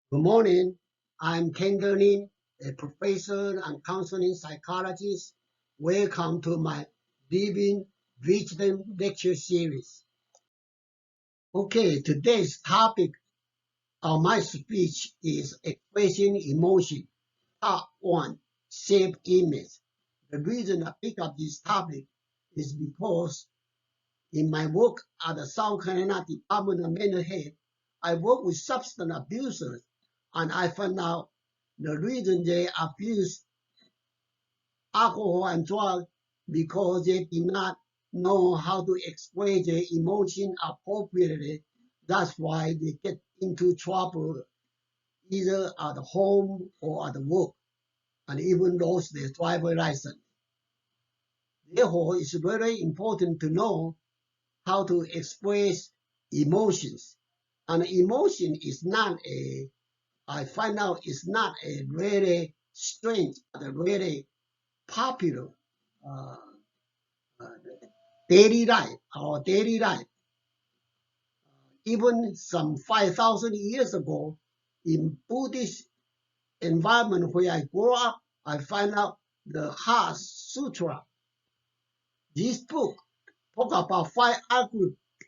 Good morning. I'm Kendallin, a professor and counseling psychologist. Welcome to my Living Wisdom lecture series. Okay, today's topic of my speech is expressing emotion. Part 1, self-image. The reason I pick up this topic is because in my work at the South Carolina Department of Mental Health, I work with substance abusers, and I found out the reason they abuse alcohol and drugs because they did not know how to express their emotion appropriately. That's why they get into trouble either at home or at work, and even lost their driver license. Therefore, it's very important to know how to express emotions. And emotion is not I find out it's not a really strange, but a really popular uh, uh, daily life, our daily life. Even some 5,000 years ago, in Buddhist environment where I grew up, I find out the Heart Sutra. This book talk about five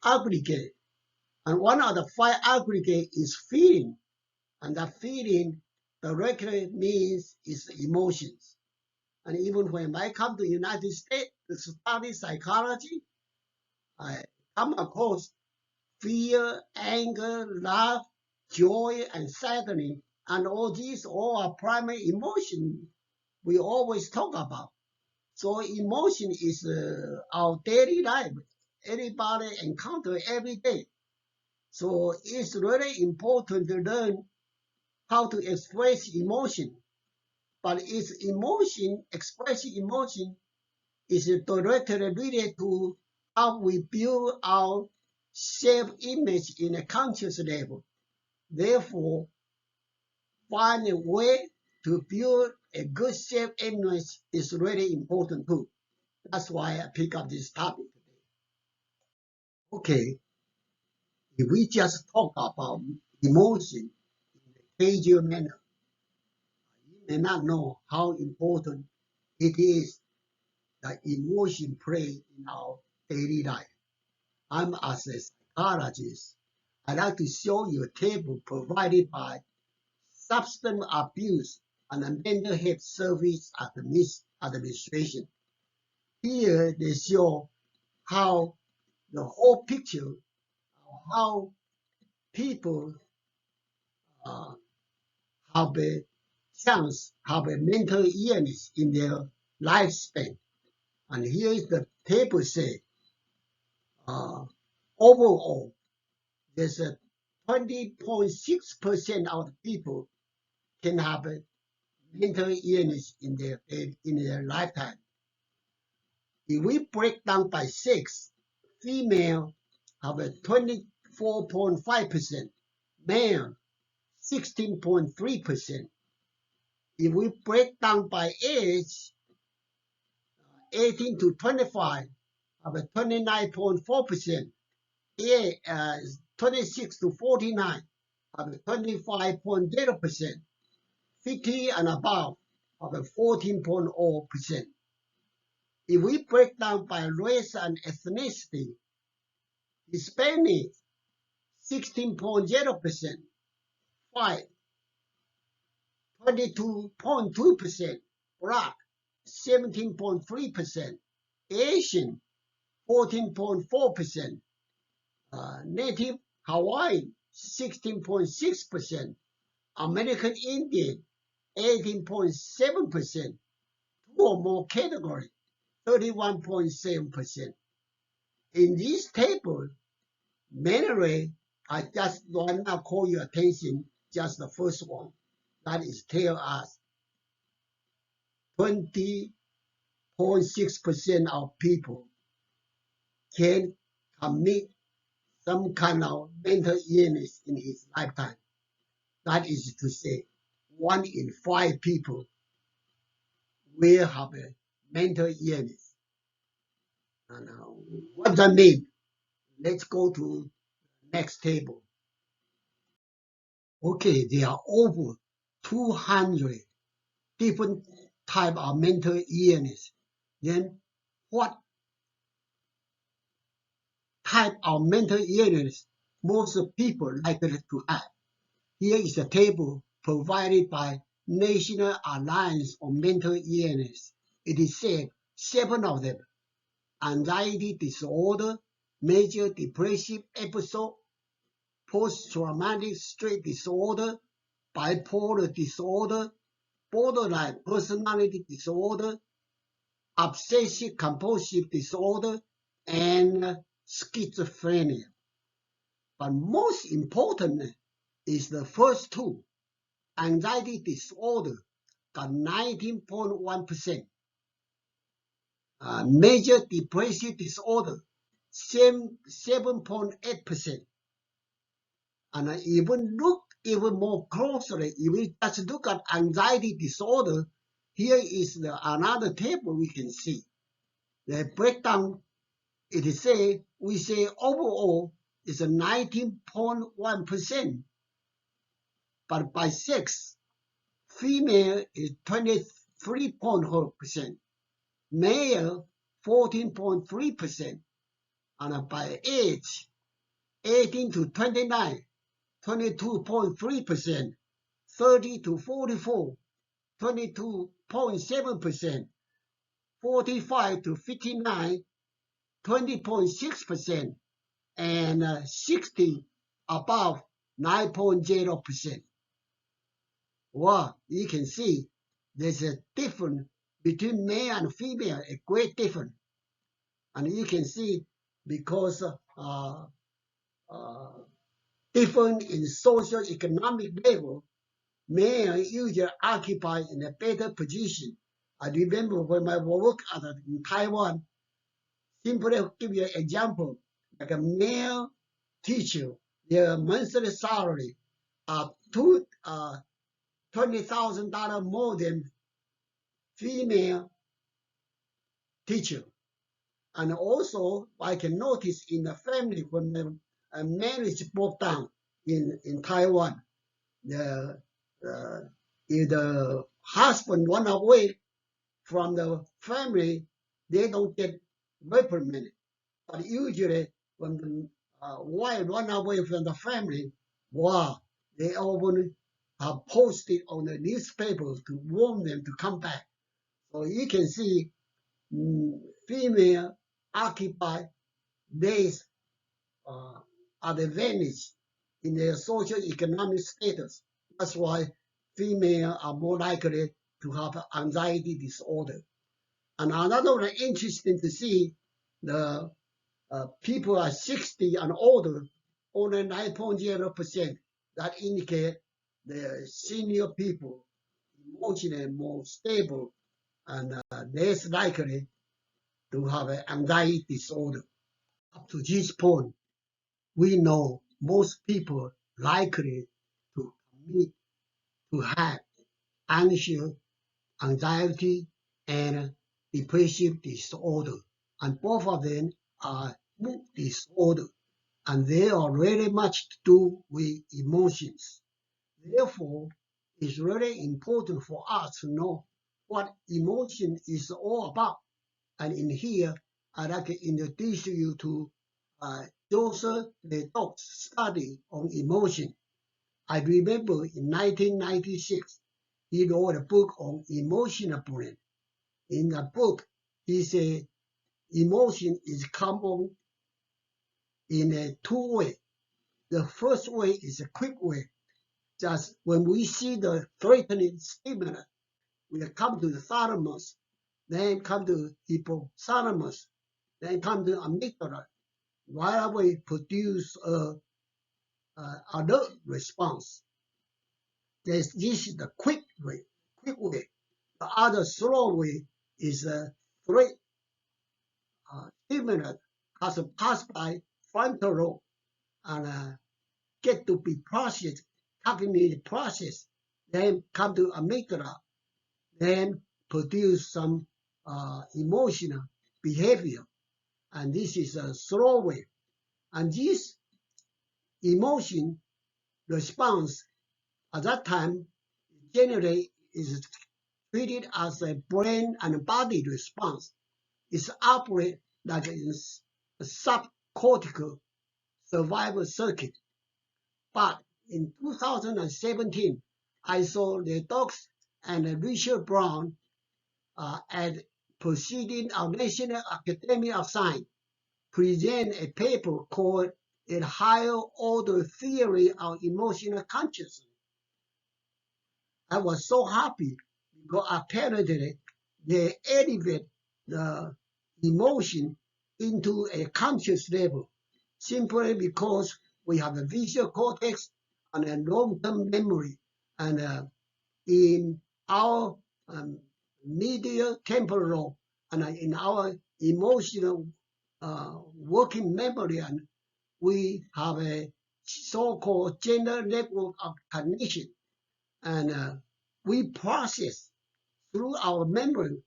aggregate, and one of the five aggregate is feeling, and that feeling directly means is emotions. And even when I come to the United States to study psychology, I come across fear, anger, love, joy, and sadness, and all these all are primary emotions we always talk about. So emotion is our daily life. Everybody encounter every day. So it's really important to learn how to express emotion. But its emotion, expressing emotion, is directly related to how we build our self-image in a conscious level. Therefore, find a way to build a good self-image is really important too. That's why I pick up this topic today. Okay, if we just talk about emotion in a casual manner, you may not know how important it is that emotion play in our daily life. I'm as a psychologist. I'd like to show you a table provided by Substance Abuse and Mental Health Service Administration. Here they show how the whole picture of how people uh, have a chance, have a mental illness in their lifespan. And here is the table say, uh, overall, there's a 20.6% of the people can have a mental illness in their lifetime. If we break down by sex, female have a 24.5%, male 16.3%. If we break down by age, 18 to 25 have a 29.4%, 26 to 49 have a 25.0%, 50 and above have a 14.0%. If we break down by race and ethnicity, Hispanic 16.0%, white 22.2%, black 17.3%, Asian 14.4%, Native Hawaiian 16.6%, American Indian 18.7%, two or more categories 31.7%. In this table, mainly, I just want to call your attention just the first one. That is tell us 20.6% of people can commit some kind of mental illness in his lifetime. That is to say, 1 in 5 people will have a mental illness. And what does that mean? Let's go to the next table. Okay, there are over 200 different type of mental illness. Then what type of mental illness most people likely to have? Here is a table provided by National Alliance on Mental Illness. It is said 7 of them: anxiety disorder, major depressive episode, post-traumatic stress disorder, bipolar disorder, borderline personality disorder, obsessive compulsive disorder, and schizophrenia. But most important is the first two. Anxiety disorder got 19.1%. Major depressive disorder, 7.8%. And even look even more closely, if we just look at anxiety disorder, here is another table we can see. The breakdown, we say overall is a 19.1%, but by sex, female is 23.4%, male 14.3%, and by age, 18 to 29, 22.3%, 30 to 44, 22.7%, 45 to 59, 20.6%, and 60 above 9.0%. Well, you can see there's a difference between male and female, a great difference. And you can see because different in socio-economic level, male usually occupy in a better position. I remember when I worked in Taiwan, simply give you an example, like a male teacher, their monthly salary are $20,000 more than female teacher. And also, I can notice in the family when the marriage broke down in Taiwan, if the husband run away from the family, they don't get reprimanded. But usually, when the wife run away from the family, wow, they often are posted on the newspapers to warn them to come back. So you can see female occupy this advantage in their social economic status. That's why female are more likely to have anxiety disorder. And another one interesting to see, the people are 60 and older, only 9.0%. That indicate the senior people emotionally more stable and less likely to have an anxiety disorder. Up to this point, we know most people likely to commit to have anxious, anxiety, and depressive disorder. And both of them are mood disorder, and they are really much to do with emotions. Therefore, it's really important for us to know what emotion is all about. And in here, I'd like to introduce you to Joseph LeDoux' study on emotion. I remember in 1996, he wrote a book on emotional brain. In the book, he said emotion is common in a two way. The first way is a quick way. Just when we see the threatening stimulus, we come to the thalamus, then come to hypothalamus, then come to amygdala. Right away produce alert response. This is the quick way. The other slow way is a threat stimulus pass by frontal lobe and get to be processed, cognitive process, then come to amygdala, then produce some emotional behavior. And this is a slow way. And this emotion response At that time, generally is treated as a brain and body response. It operates like a subcortical survival circuit. But in 2017, I saw LeDoux and Richard Brown at Proceedings of National Academy of Science present a paper called A Higher Order Theory of Emotional Consciousness. I was so happy because apparently they elevate the emotion into a conscious level simply because we have a visual cortex and a long-term memory. And in our medial temporal and in our emotional working memory, and we have a so-called general network of cognition, and we process through our memory.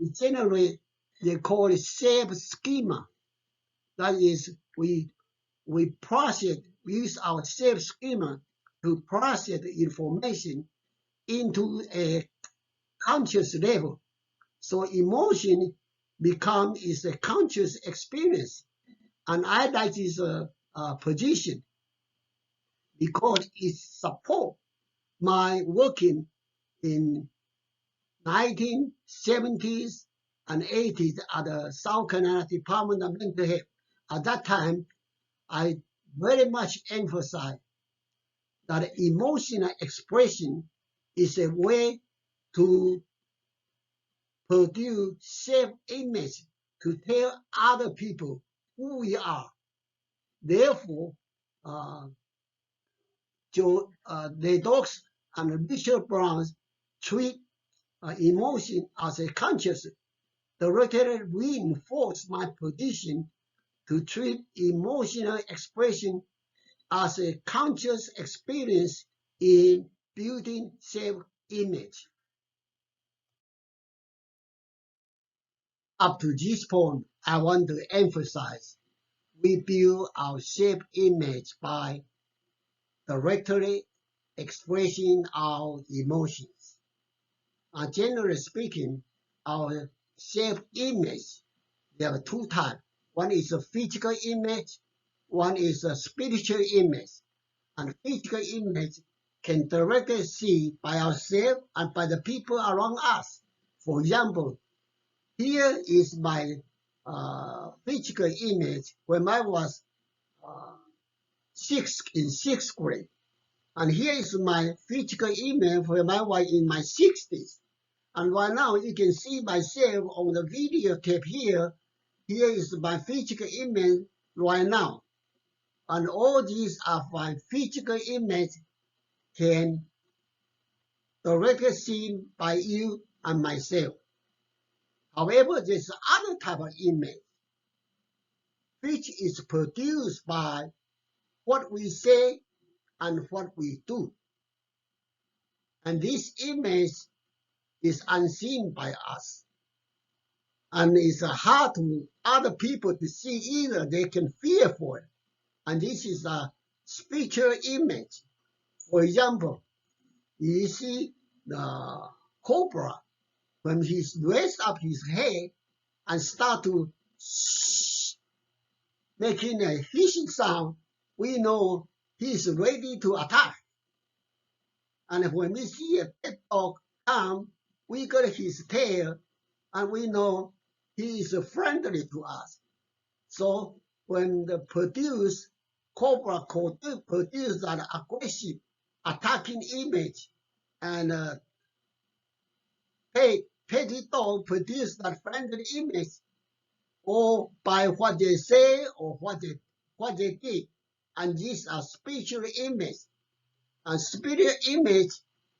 We generate, they call it shape schema. That is, we process, we use our shape schema to process the information into a conscious level. So emotion is a conscious experience. And I like this position because it supports my working in 1970s and 80s at the South Carolina Department of Mental Health. At that time, I very much emphasized that emotional expression is a way to produce self-image, to tell other people who we are. Therefore, uh, LeDoux and Bishop Brown treat emotion as a conscious, directly reinforce my position to treat emotional expression as a conscious experience in building self-image. Up to this point, I want to emphasize we build our self-image by directly expressing our emotions. Generally speaking, our self-image, there are two types. One is a physical image, one is a spiritual image. And physical image can directly see by ourselves and by the people around us. For example, here is my physical image when I was uh, in sixth grade. And here is my physical image when I was in my 60s. And right now you can see myself on the videotape here. Here is my physical image right now. And all these are my physical image can directly seen by you and myself. However, there's other type of image which is produced by what we say and what we do. And this image is unseen by us. And it's hard to other people to see either. They can fear for it. And this is a spiritual image. For example, you see the cobra, when he raised up his head and start to making a hissing sound, we know he's ready to attack. And when we see a pet dog come, we got his tail, and we know he is friendly to us. So when the cobra produce that aggressive attacking image, and petty dog produce that friendly image, or by what they say or what they did. And these are spiritual image. And spiritual image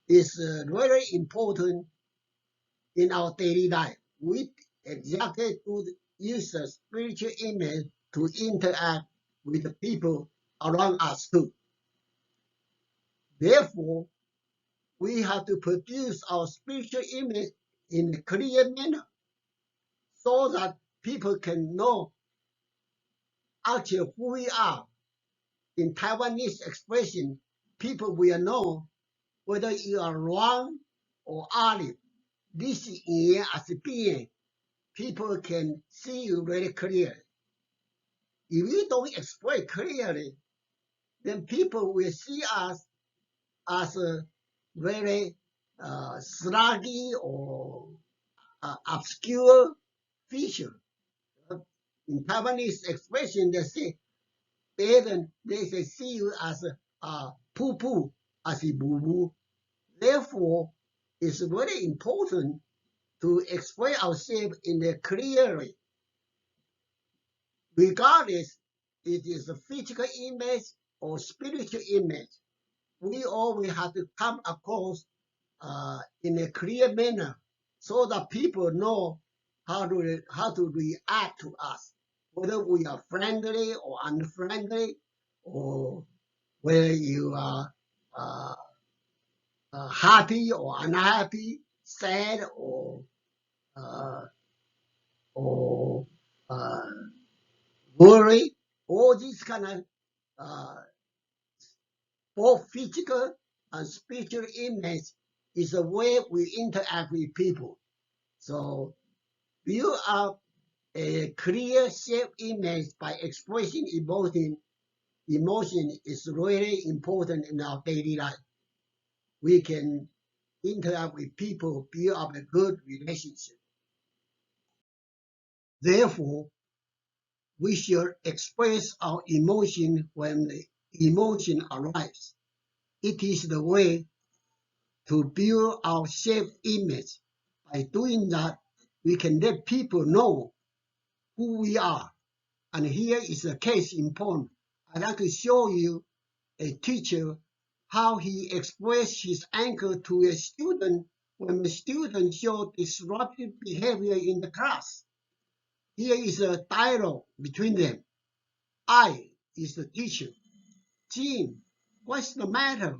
is very important in our daily life. We exactly to use a spiritual image to interact with the people around us too. Therefore, we have to produce our spiritual image in a clear manner so that people can know actually who we are. In Taiwanese expression, people will know whether you are wrong or olive. This yin as a being, people can see you very clearly. If you don't express clearly, then people will see us as a very sluggy or obscure feature. In Taiwanese expression, they say, they say see you as a poo-poo, as a boo-boo. Therefore, it's very important to express ourselves in a clearly, regardless it is a physical image or spiritual image. We always have to come across in a clear manner so that people know how to react to us, whether we are friendly or unfriendly, or whether you are uh, happy or unhappy, sad uh, or uh, worried. All these kind of both physical and spiritual image is the way we interact with people. So build up a clear self-image by expressing emotion. Emotion is really important in our daily life. We can interact with people, build up a good relationship. Therefore, we should express our emotion when the emotion arrives. It is the way to build our self-image. By doing that, we can let people know who we are. And here is a case in point. I'd like to show you a teacher how he expressed his anger to a student when the student showed disruptive behavior in the class. Here is a dialogue between them. I is the teacher. Jim, what's the matter?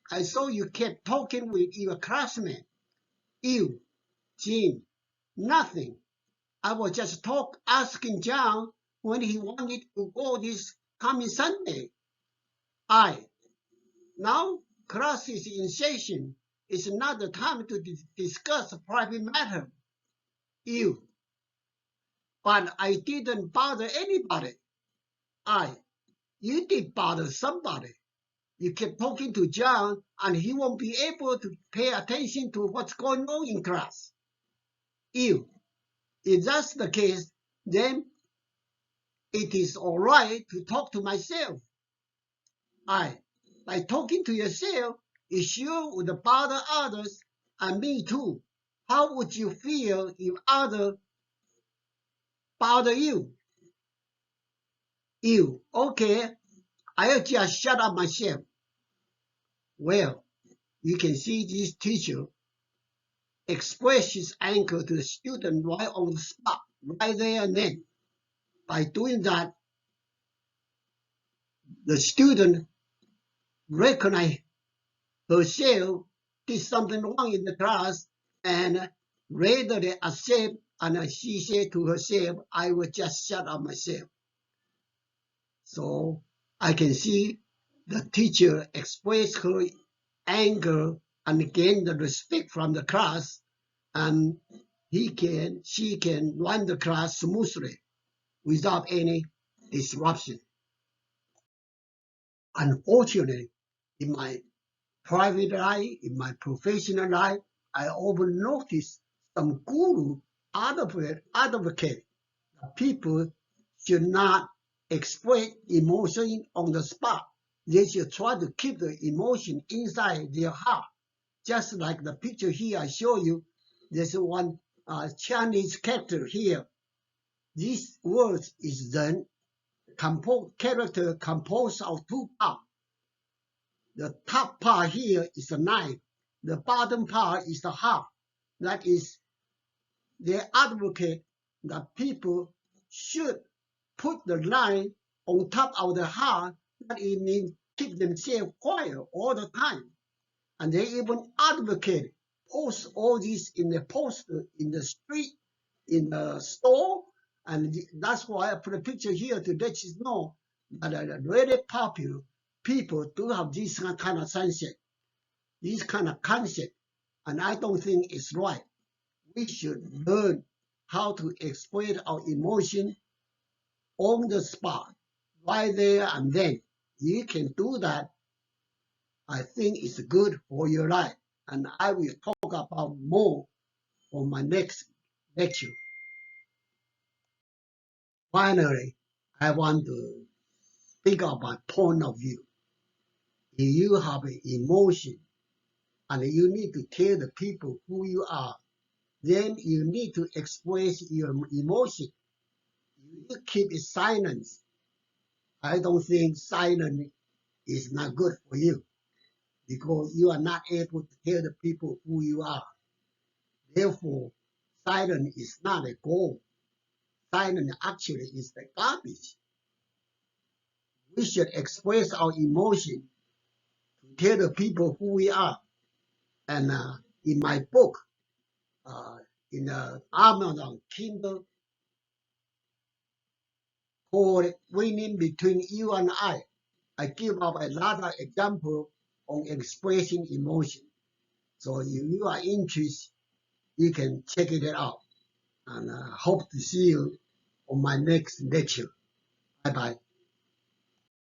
I saw you kept talking with your classmate. You, Jim, nothing. I was just asking John when he wanted to go this coming Sunday. Now class is in session. It's not the time to discuss a private matter. But I didn't bother anybody. You did bother somebody. You kept talking to John and he won't be able to pay attention to what's going on in class. If that's the case, then it is all right to talk to myself. By talking to yourself, it sure would bother others and me too. How would you feel if others bother you? Okay, I'll just shut up myself. Well, you can see this teacher express his anger to the student right on the spot, right there and then. By doing that, the student recognized herself did something wrong in the class and readily accept, and she said to herself, I will just shut up myself. So I can see the teacher express her anger and gain the respect from the class, and she can run the class smoothly without any disruption. Unfortunately, in my private life, in my professional life, I often notice some guru advocate that people should not express emotion on the spot. They should try to keep the emotion inside their heart. Just like the picture here I show you, there's one Chinese character here. This word is then character composed of two parts. The top part here is the knife. The bottom part is the heart. That is, they advocate that people should put the knife on top of the heart. That it means keep themselves quiet all the time. And they even advocate post all this in the poster in the street, in the store. And that's why I put a picture here to let you know that really popular people do have this kind of sunset. this kind of concept, and I don't think it's right. We should learn how to express our emotion on the spot, right there and then. You can do that. I think it's good for your life, and I will talk about more on my next lecture. Finally, I want to speak of my point of view. If you have an emotion and you need to tell the people who you are, then you need to express your emotion. You keep it silent. I don't think silence is not good for you because you are not able to tell the people who you are. Therefore, silence is not a goal. Silence actually is the garbage. We should express our emotion to tell the people who we are. And in my book, in the Amazon Kindle, called Winning Between You and I give up a lot of examples on expressing emotion. So if you are interested, you can check it out. And hope to see you on my next lecture. Bye bye.